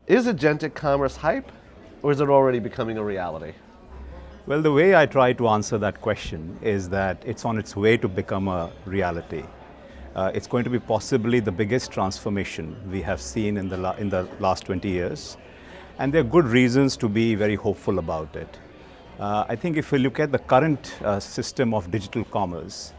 Is agentic commerce hype, or is it already becoming a reality? Well, the way I try to answer that question is that it's on its way to become a reality. It's going to be possibly the biggest transformation we have seen in the last 20 years. And there are good reasons to be very hopeful about it. I think if we look at the current system of digital commerce,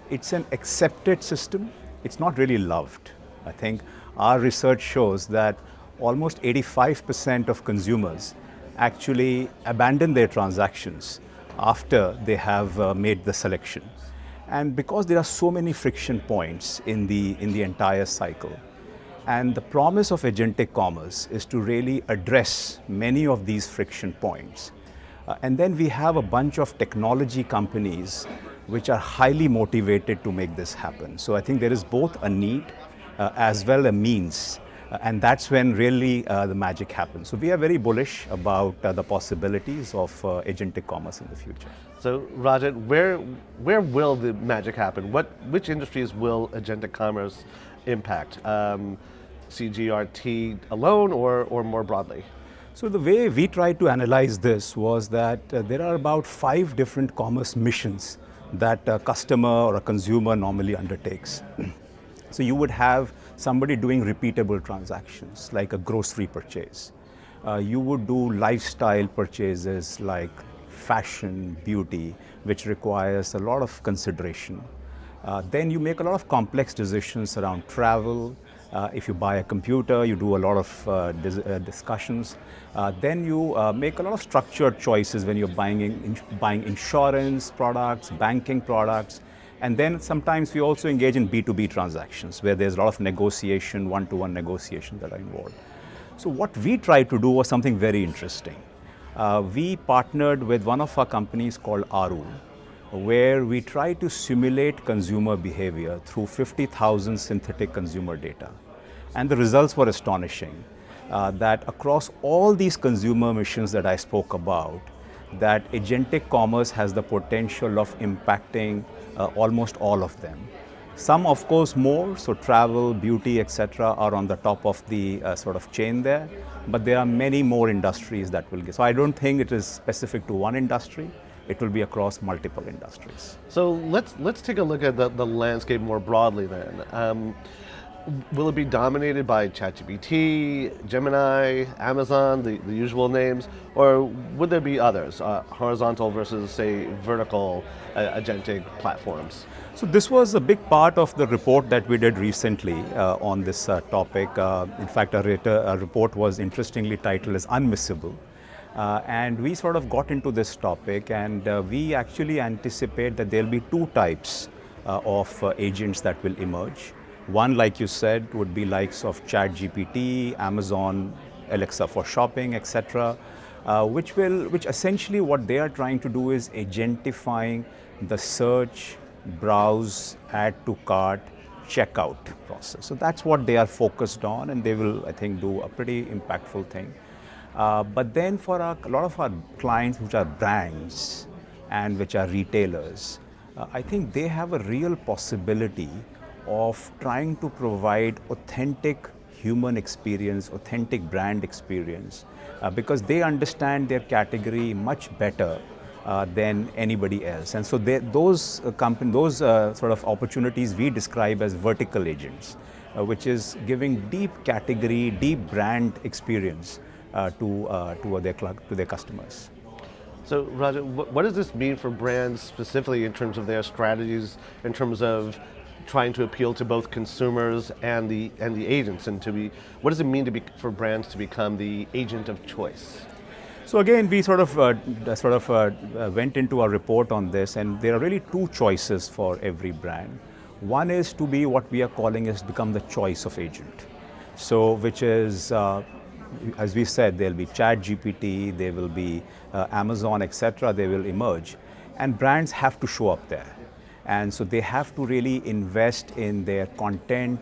it's an accepted system. It's not really loved. I think our research shows that almost 85% of consumers actually abandon their transactions after they have made the selection. And because there are so many friction points in the entire cycle, and the promise of agentic commerce is to really address many of these friction points. And then we have a bunch of technology companies which are highly motivated to make this happen. So I think there is both a need as well a means. And that's when really the magic happens. So we are very bullish about the possibilities of agentic commerce in the future. So, Rajat, where will the magic happen? Which industries will agentic commerce impact? CGRT alone or more broadly? So the way we tried to analyze this was that there are about 5 different commerce missions that a customer or a consumer normally undertakes. So you would have somebody doing repeatable transactions, like a grocery purchase. You would do lifestyle purchases like fashion, beauty, which requires a lot of consideration. Then you make a lot of complex decisions around travel. If you buy a computer, you do a lot of discussions. Then you make a lot of structured choices when you're buying insurance products, banking products. And then sometimes we also engage in B2B transactions where there's a lot of negotiation, one-to-one negotiation that are involved. So what we tried to do was something very interesting. We partnered with one of our companies called Arwen, where we try to simulate consumer behavior through 50,000 synthetic consumer data. And the results were astonishing, that across all these consumer missions that I spoke about, that agentic commerce has the potential of impacting almost all of them. Some, of course, more, so travel, beauty, etc., are on the top of the sort of chain there, but there are many more industries that will get. So I don't think it is specific to one industry. It will be across multiple industries. So let's take a look at the landscape more broadly then. Will it be dominated by ChatGPT, Gemini, Amazon, the usual names, or would there be others, horizontal versus, say, vertical agentic platforms? So this was a big part of the report that we did recently on this topic. In fact, our report was interestingly titled as Unmissable. And we sort of got into this topic, and we actually anticipate that there'll be 2 types of agents that will emerge. One, like you said, would be likes of ChatGPT, Amazon, Alexa for shopping, etc., which essentially what they are trying to do is agentifying the search, browse, add to cart, checkout process. So that's what they are focused on, and they will, I think, do a pretty impactful thing. But then for a lot of our clients, which are brands and which are retailers, I think they have a real possibility of trying to provide authentic human experience, authentic brand experience, because they understand their category much better than anybody else. And so those sort of opportunities we describe as vertical agents, which is giving deep category, deep brand experience to their customers. So, Rajat, what does this mean for brands specifically in terms of their strategies, in terms of trying to appeal to both consumers and the agents, and what does it mean for brands to become the agent of choice? So again, we sort of went into our report on this, and there are really 2 choices for every brand. One is to be what we are calling as become the choice of agent. So which is, as we said, there'll be ChatGPT, there will be Amazon, etc. They will emerge, and brands have to show up there. And so they have to really invest in their content,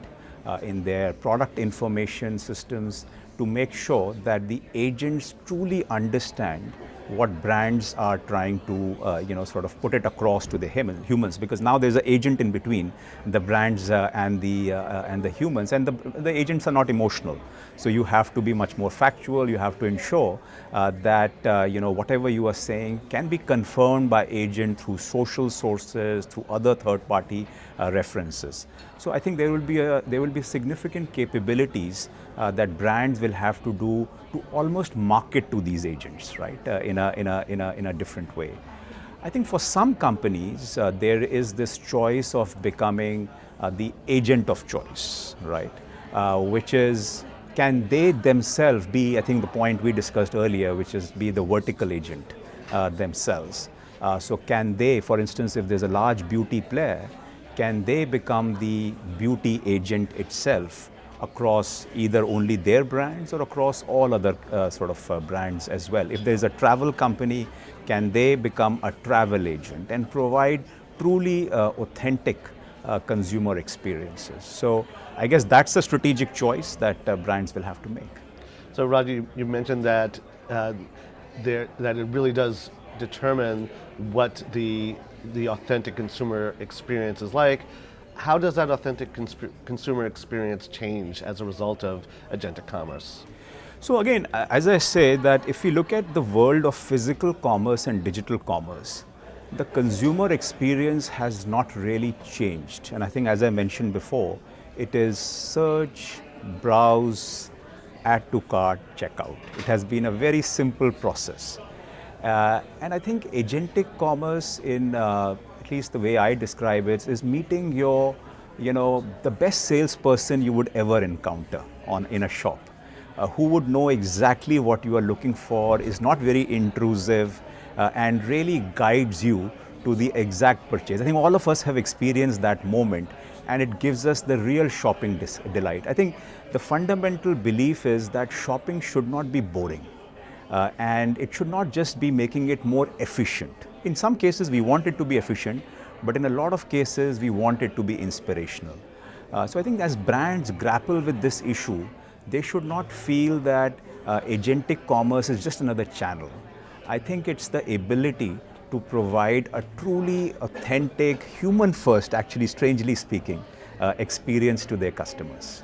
in their product information systems to make sure that the agents truly understand what brands are trying to sort of put it across to the humans, because now there's an agent in between the brands and the humans, and the agents are not emotional. So you have to be much more factual. You have to ensure that whatever you are saying can be confirmed by agent through social sources, through other third-party references. So I think there will be significant capabilities that brands will have to do to almost market to these agents, right? In a different way. I think for some companies there is this choice of becoming the agent of choice, right? Which is, can they themselves be, I think the point we discussed earlier, which is be the vertical agent themselves. So can they, for instance, if there's a large beauty player, can they become the beauty agent itself across either only their brands or across all other brands as well? If there's a travel company, can they become a travel agent and provide truly authentic consumer experiences? So I guess that's a strategic choice that brands will have to make. So Raji, you mentioned that that it really does determine what the authentic consumer experience is like. How does that authentic consumer experience change as a result of agentic commerce? So again, as I say, that if we look at the world of physical commerce and digital commerce, the consumer experience has not really changed. And I think, as I mentioned before, it is search, browse, add to cart, checkout. It has been a very simple process. And I think agentic commerce, in at least the way I describe it, is meeting your, the best salesperson you would ever encounter in a shop, who would know exactly what you are looking for, is not very intrusive, and really guides you to the exact purchase. I think all of us have experienced that moment, and it gives us the real shopping delight. I think the fundamental belief is that shopping should not be boring. And it should not just be making it more efficient. In some cases, we want it to be efficient, but in a lot of cases, we want it to be inspirational. So I think as brands grapple with this issue, they should not feel that agentic commerce is just another channel. I think it's the ability to provide a truly authentic, human-first, actually, strangely speaking, experience to their customers.